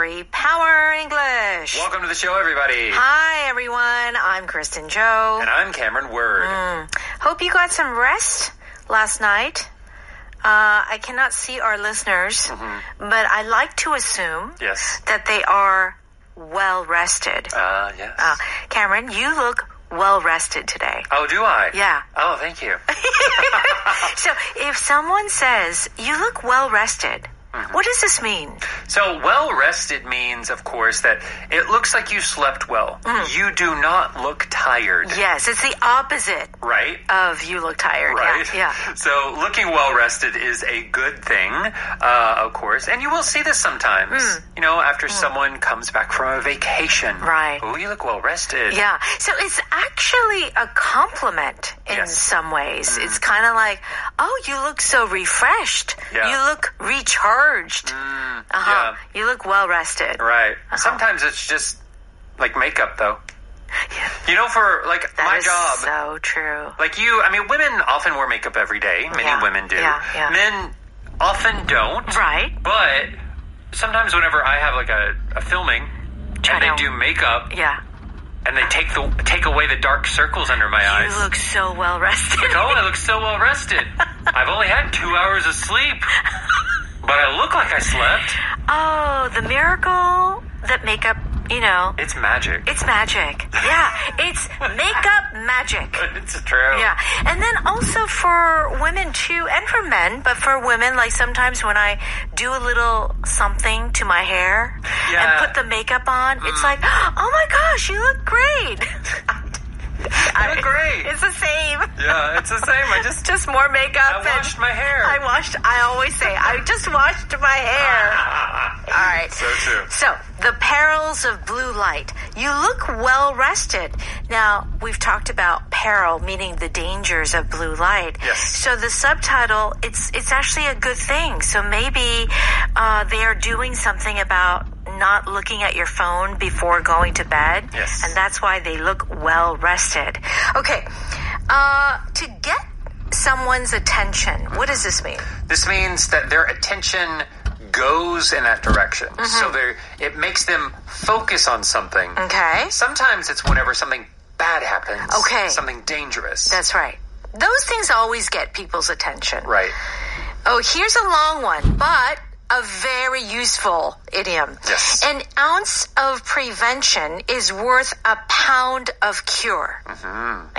Power English. Welcome to the show, everybody. Hi, everyone. I'm Kristen Joe. And I'm Cameron Word. Hope you got some rest last night. I cannot see our listeners, but I like to assume that they are well rested. Yes. Cameron, you look well rested today. Oh, do I? Yeah. Oh, thank you. So if someone says, you look well rested, what does this mean? So well-rested means, of course, that it looks like you slept well. You do not look tired. Yes, it's the opposite. Right? Of you look tired. Right. Yeah. So looking well-rested is a good thing, of course. And you will see this sometimes, you know, after someone comes back from a vacation. Right. Oh, you look well-rested. Yeah. So it's actually a compliment in some ways. It's kind of like, oh, you look so refreshed. Yeah. You look recharged. Yeah. You look well rested. Right. Sometimes it's just like makeup, though. Yeah. You know, for like That my is job. so true. Like women often wear makeup every day. Many women do. Yeah. Men often don't. Right. But sometimes whenever I have like a filming and they do makeup. Yeah. And they take away the dark circles under my eyes. You look so well rested. Like, oh, I look so well rested. I've only had 2 hours of sleep. But I look like I slept. Oh, the miracle that makeup, you know. It's magic. It's magic. Yeah, it's makeup magic. It's true. Yeah, and then also for women too, and for men, but for women, like sometimes when I do a little something to my hair and put the makeup on, it's like, oh my gosh, you look great. You look great. It's the same. Yeah, it's the same. I just more makeup. I washed my hair. I always say, I just washed my hair. All right. So true. So, the perils of blue light. You look well rested. Now, we've talked about peril, meaning the dangers of blue light. Yes. So the subtitle, it's actually a good thing. So maybe they are doing something about not looking at your phone before going to bed. Yes. And that's why they look well rested. Okay. To get someone's attention, what does this mean? This means that their attention goes in that direction. So it makes them focus on something. Okay. Sometimes it's whenever something bad happens. Okay. Something dangerous. That's right. Those things always get people's attention. Right. Oh, here's a long one, but a very useful idiom. Yes. An ounce of prevention is worth a pound of cure.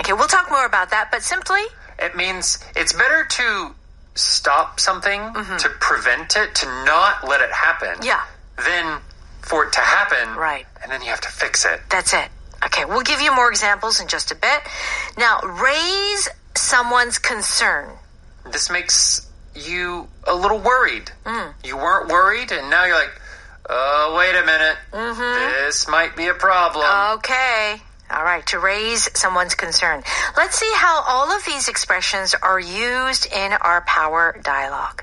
Okay, we'll talk more about that, but simply? It means it's better to stop something, to prevent it, to not let it happen. Yeah. Than for it to happen. Right. And then you have to fix it. That's it. Okay, we'll give you more examples in just a bit. Now, raise someone's concern. This makes you a little worried. You weren't worried, and now you're like, oh, wait a minute. This might be a problem. Okay. All right, to raise someone's concern. Let's see how all of these expressions are used in our power dialogue.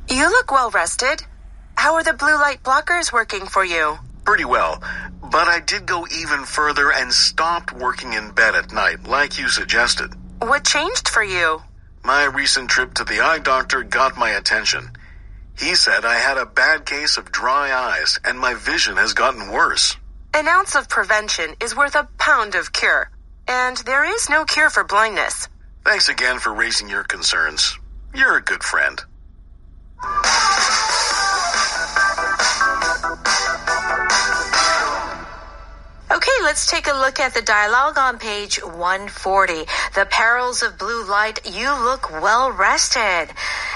You look well rested. How are the blue light blockers working for you? Pretty well, but I did go even further and stopped working in bed at night, like you suggested. What changed for you? My recent trip to the eye doctor got my attention. He said I had a bad case of dry eyes, and my vision has gotten worse. An ounce of prevention is worth a pound of cure. And there is no cure for blindness. Thanks again for raising your concerns. You're a good friend. Okay, let's take a look at the dialogue on page 140. The perils of blue light. You look well rested.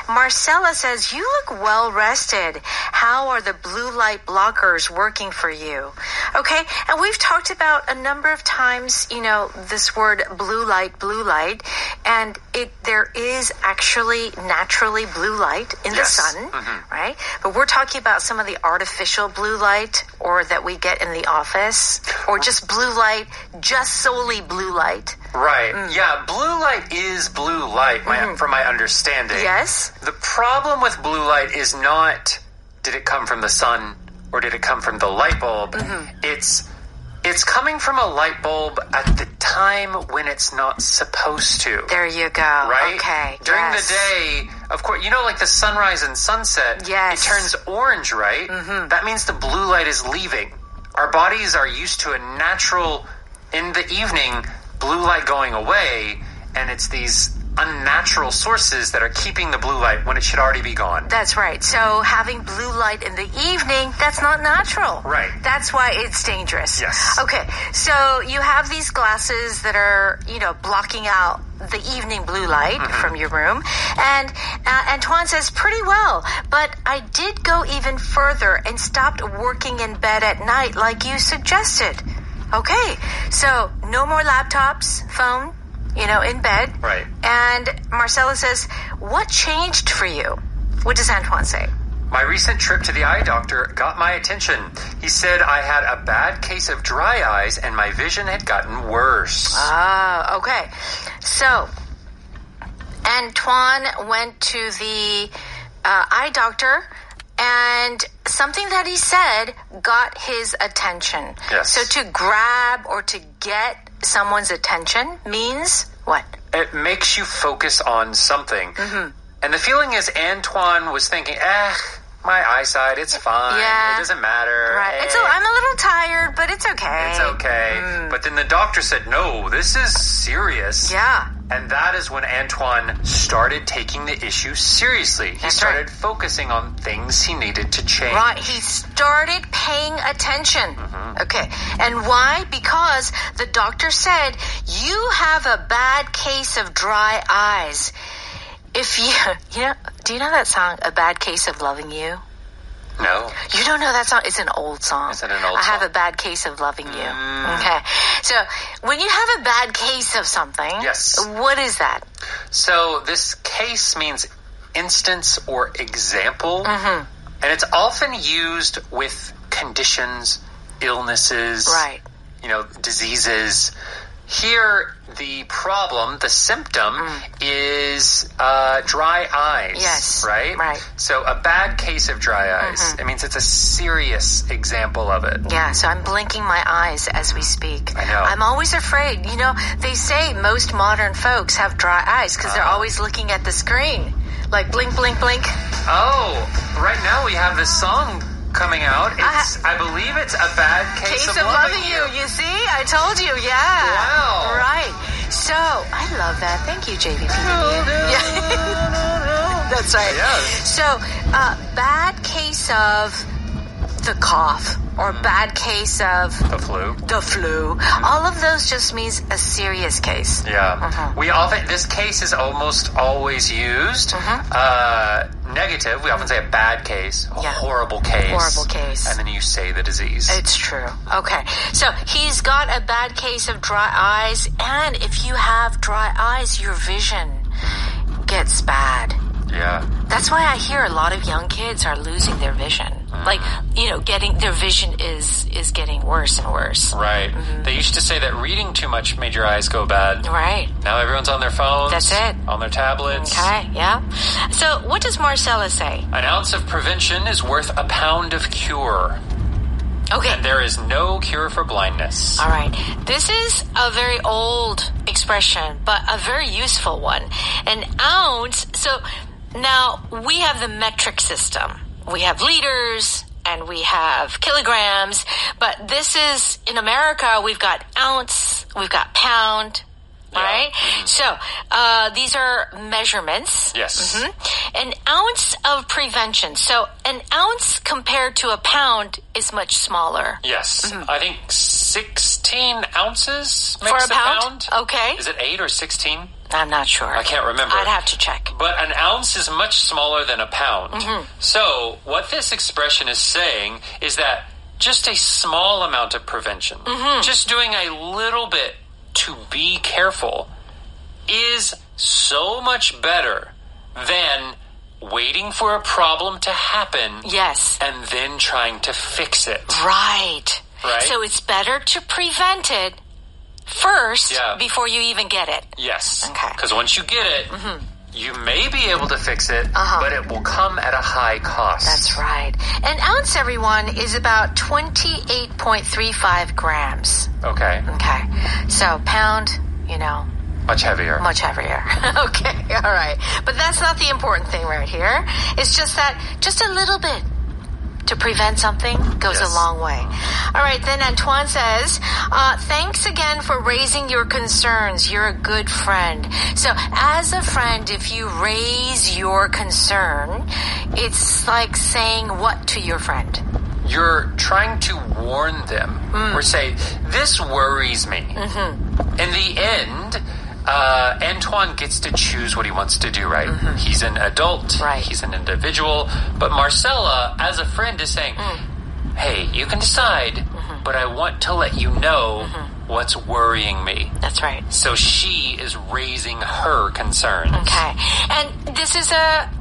Marcella says, you look well rested. How are the blue light blockers working for you? Okay, and we've talked about a number of times, you know, this word blue light, and there is actually naturally blue light in the sun, right? But we're talking about some of the artificial blue light or that we get in the office, or just blue light, just solely blue light. Right. Yeah, blue light is blue light, from my understanding. Yes. The problem with blue light is not, did it come from the sun or did it come from the light bulb? It's It's coming from a light bulb at the time when it's not supposed to. There you go. Right? Okay. During yes. the day, of course, you know, like the sunrise and sunset, yes. it turns orange, right? Mm-hmm. That means the blue light is leaving. Our bodies are used to a natural, in the evening, blue light going away, and it's these unnatural sources that are keeping the blue light when it should already be gone. That's right. So having blue light in the evening, that's not natural. Right. That's why it's dangerous. Yes. Okay. So you have these glasses that are, blocking out the evening blue light from your room. And Antoine says, pretty well. But I did go even further and stopped working in bed at night like you suggested. Okay. So no more laptops, phone, in bed. Right. And Marcella says, what changed for you? What does Antoine say? My recent trip to the eye doctor got my attention. He said I had a bad case of dry eyes and my vision had gotten worse. Ah, okay. So, Antoine went to the eye doctor and something that he said got his attention. Yes. So to grab or to get someone's attention means what? It makes you focus on something. Mm-hmm. And the feeling is Antoine was thinking, my eyesight, it's fine. Yeah. It doesn't matter. Right. I'm a little tired, but it's okay. It's okay. But then the doctor said, no, this is serious. Yeah. And that is when Antoine started taking the issue seriously. He started focusing on things he needed to change. Right. He started paying attention. Mm-hmm. Okay. And why? Because the doctor said, you have a bad case of dry eyes. If do you know that song, A Bad Case of Loving You? No. You don't know that song? It's an old song. Is it an old I song? have a bad case of loving you. Okay. So when you have a bad case of something, yes. What is that? So this case means instance or example. Mm-hmm. And it's often used with conditions, illnesses, right. Diseases. Here, the problem, the symptom, is dry eyes. Yes. Right? Right. So a bad case of dry eyes. It means it's a serious example of it. Yeah, so I'm blinking my eyes as we speak. I know. I'm always afraid. They say most modern folks have dry eyes because they're always looking at the screen. Like blink, blink, blink. Oh, right now we have this song coming out. I believe it's A Bad Case of Loving You. You see? I told you, yeah. Wow. Right. So, I love that. Thank you, JVP. Yeah. That's right. Yeah. So, bad case of the cough or bad case of The flu. All of those just means a serious case. Yeah. We often, this case is almost always used. Negative, we often say a bad case, a horrible case. Horrible case. And then you say the disease. It's true. Okay. So he's got a bad case of dry eyes, and if you have dry eyes, your vision gets bad. Yeah. That's why I hear a lot of young kids are losing their vision. Like, getting their vision is getting worse and worse. Right. They used to say that reading too much made your eyes go bad. Right. Now everyone's on their phones. That's it. On their tablets. Okay, yeah. So what does Marcella say? An ounce of prevention is worth a pound of cure. Okay. And there is no cure for blindness. All right. This is a very old expression, but a very useful one. An ounce. So now we have the metric system. We have liters and we have kilograms, but this is, in America, we've got ounce, we've got pound, right? So, these are measurements. Yes. An ounce of prevention. So, an ounce compared to a pound is much smaller. Yes. I think 16 ounces makes For a pound? Okay. Is it 8 or 16? I'm not sure. I can't remember. I'd have to check. But an ounce is much smaller than a pound. So what this expression is saying is that just a small amount of prevention, just doing a little bit to be careful, is so much better than waiting for a problem to happen. Yes. And then trying to fix it. Right. Right. So it's better to prevent it first before you even get it. Yes. Okay. Because once you get it, You may be able to fix it, but it will come at a high cost. That's right. An ounce, everyone, is about 28.35 grams. Okay. Okay. So pound, Much heavier. much heavier. Okay, all right. But that's not the important thing right here. It's just that just a little bit to prevent something goes a long way. All right, then Antoine says, thanks again for raising your concerns. You're a good friend. So as a friend, if you raise your concern, it's like saying what to your friend? You're trying to warn them or say, this worries me. In the end, Antoine gets to choose what he wants to do, right? He's an adult. Right. He's an individual. But Marcella, as a friend, is saying, hey, you can decide, but I want to let you know what's worrying me. That's right. So she is raising her concerns. Okay. And this is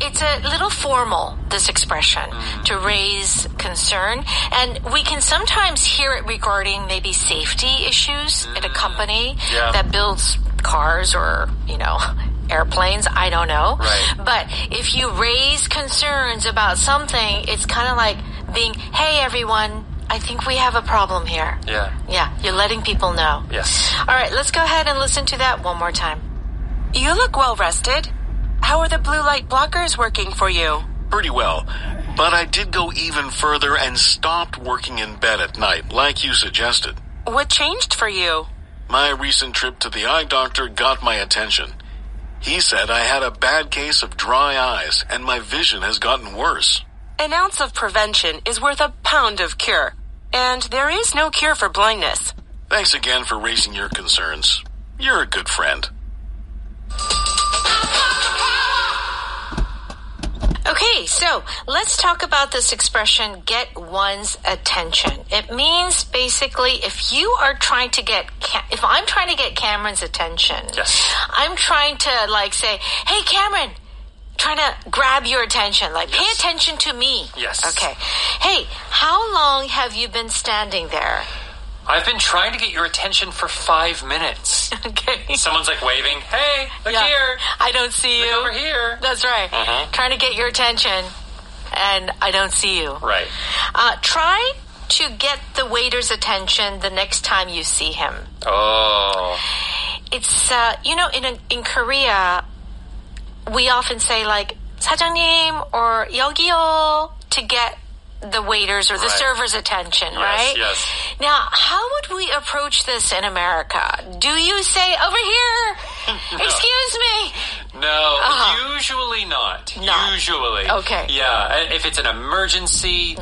it's a little formal, this expression, to raise concern. And we can sometimes hear it regarding maybe safety issues at a company that builds cars or, airplanes. I don't know. Right. But if you raise concerns about something, it's kind of like being, hey, everyone, I think we have a problem here. Yeah. Yeah, you're letting people know. Yes. All right, let's go ahead and listen to that one more time. You look well rested. How are the blue light blockers working for you? Pretty well. But I did go even further and stopped working in bed at night, like you suggested. What changed for you? My recent trip to the eye doctor got my attention. He said I had a bad case of dry eyes, and my vision has gotten worse. An ounce of prevention is worth a pound of cure. And there is no cure for blindness. Thanks again for raising your concerns. You're a good friend. Okay, so let's talk about this expression, get one's attention. It means basically if I'm trying to get Cameron's attention, I'm trying to say, hey, Cameron, trying to grab your attention, pay attention to me. Yes. Okay. Hey, how long have you been standing there? I've been trying to get your attention for 5 minutes. Okay. Someone's waving, hey, look here. I don't see you. Look over here. That's right. Trying to get your attention, and I don't see you. Right. Try to get the waiter's attention the next time you see him. Oh. It's, in Korea, we often say 사장님 or 여기요 to get the waiter's or the server's attention, right? Yes. Now, how would we approach this in America? Do you say, over here, excuse me? No, usually not. Usually. Okay. Yeah, if it's an emergency,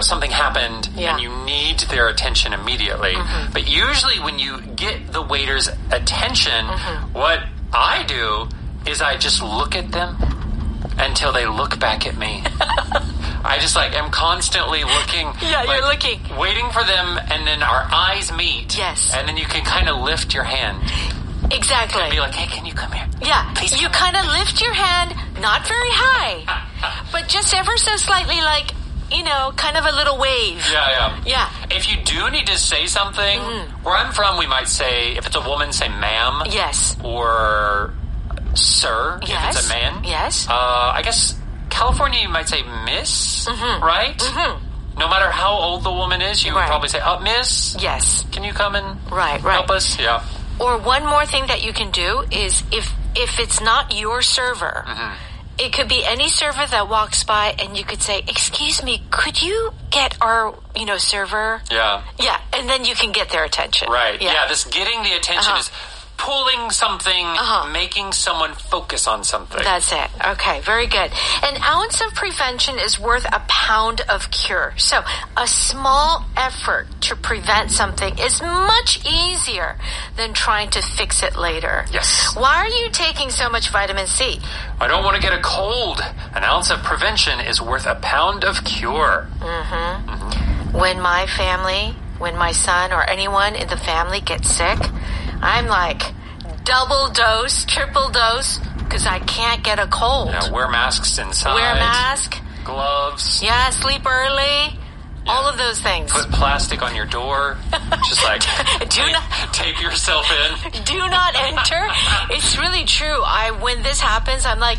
something happened and you need their attention immediately. But usually when you get the waiter's attention, what I do is I just look at them until they look back at me. I just am constantly looking. Yeah, you're looking. Waiting for them, and then our eyes meet. Yes. And then you can kind of lift your hand. Exactly. And be like, hey, can you come here? Yeah. Please you kind of lift your hand, not very high, but just ever so slightly kind of a little wave. Yeah. If you do need to say something, where I'm from, we might say, if it's a woman, say ma'am. Yes. Or sir, if it's a man. Yes. I guess California, you might say miss, right? No matter how old the woman is, you would probably say, miss? Yes. Can you come and help us? Yeah. Or one more thing that you can do is if it's not your server, it could be any server that walks by and you could say, excuse me, could you get our, server? Yeah. Yeah, and then you can get their attention. Right. Yeah, this getting the attention is pulling something, making someone focus on something. That's it. Okay, very good. An ounce of prevention is worth a pound of cure. So a small effort to prevent something is much easier than trying to fix it later. Yes. Why are you taking so much vitamin C? I don't want to get a cold. An ounce of prevention is worth a pound of cure. When my son or anyone in the family gets sick, I'm double dose, triple dose, because I can't get a cold. Yeah, wear masks inside. Wear a mask. Gloves. Yeah, sleep early. All of those things. Put plastic on your door. Just like tape yourself in. Do not enter. It's really true. When this happens, I'm like,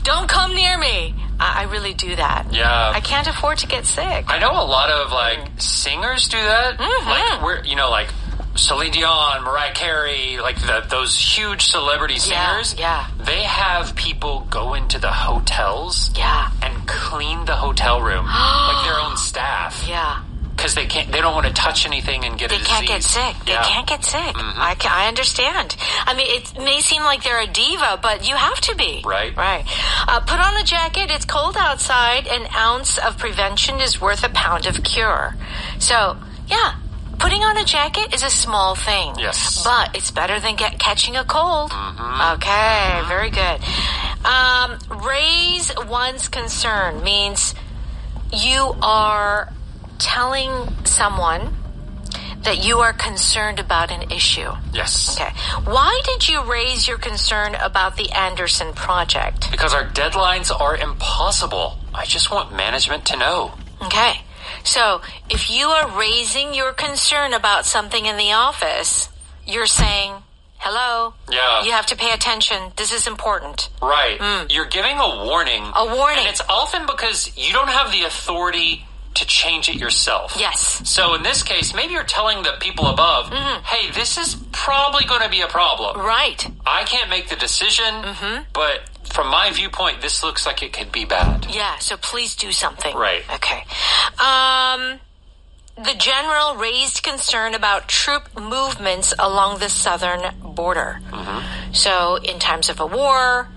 don't come near me. I really do that. Yeah. I can't afford to get sick. I know a lot of singers do that. Like like Celine Dion, Mariah Carey, like those huge celebrity singers. Yeah. They have people go into the hotels. Yeah. And clean the hotel room, like their own staff. Yeah. Because they don't want to touch anything and get a disease. They can't get sick. They can't get sick. I understand. I mean, it may seem like they're a diva, but you have to be. Right. Put on a jacket. It's cold outside. An ounce of prevention is worth a pound of cure. So, yeah. Putting on a jacket is a small thing. Yes. But it's better than catching a cold. Okay, very good. Raise one's concern means you are telling someone that you are concerned about an issue. Yes. Okay. Why did you raise your concern about the Anderson project? Because our deadlines are impossible. I just want management to know. Okay. So, if you are raising your concern about something in the office, you're saying, hello, you have to pay attention. This is important. Right. You're giving a warning. A warning. And it's often because you don't have the authority to change it yourself. Yes. So in this case, maybe you're telling the people above, hey, this is probably going to be a problem. Right. I can't make the decision, but from my viewpoint, this looks like it could be bad. Yeah, so please do something. Right. Okay. The general raised concern about troop movements along the southern border. So in times of a war,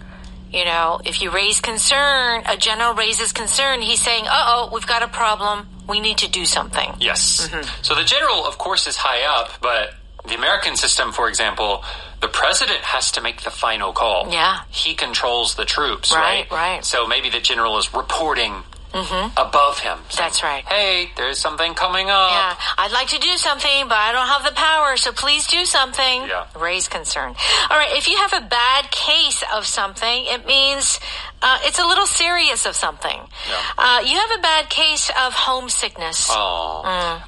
if you raise concern, a general raises concern, he's saying, we've got a problem. We need to do something. Yes. So the general, of course, is high up, but the American system, for example, the president has to make the final call. Yeah. He controls the troops, right? Right. So maybe the general is reporting above him. Saying, that's right. Hey, there's something coming up. Yeah, I'd like to do something, but I don't have the power, so please do something. Yeah. Raise concern. All right, if you have a bad case of something, it means it's a little serious of something. Yeah. You have a bad case of homesickness. Oh.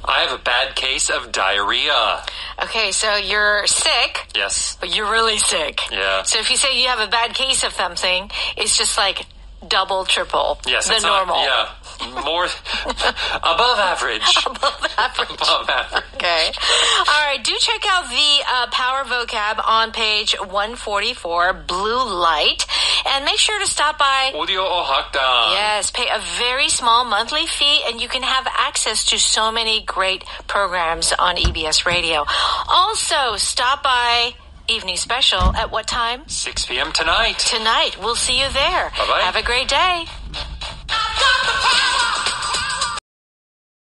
I have a bad case of diarrhea. Okay, so you're sick. Yes. But you're really sick. Yeah. So if you say you have a bad case of something, it's just like double, triple the normal. More above average. Above average. Above average. Okay. All right. Do check out the Power Vocab on page 144, Blue Light. And make sure to stop by. 오디오 어학당. Yes. Pay a very small monthly fee, and you can have access to so many great programs on EBS Radio. Also, stop by Evening Special at what time? 6 p.m. tonight. Tonight. We'll see you there. Bye-bye. Have a great day.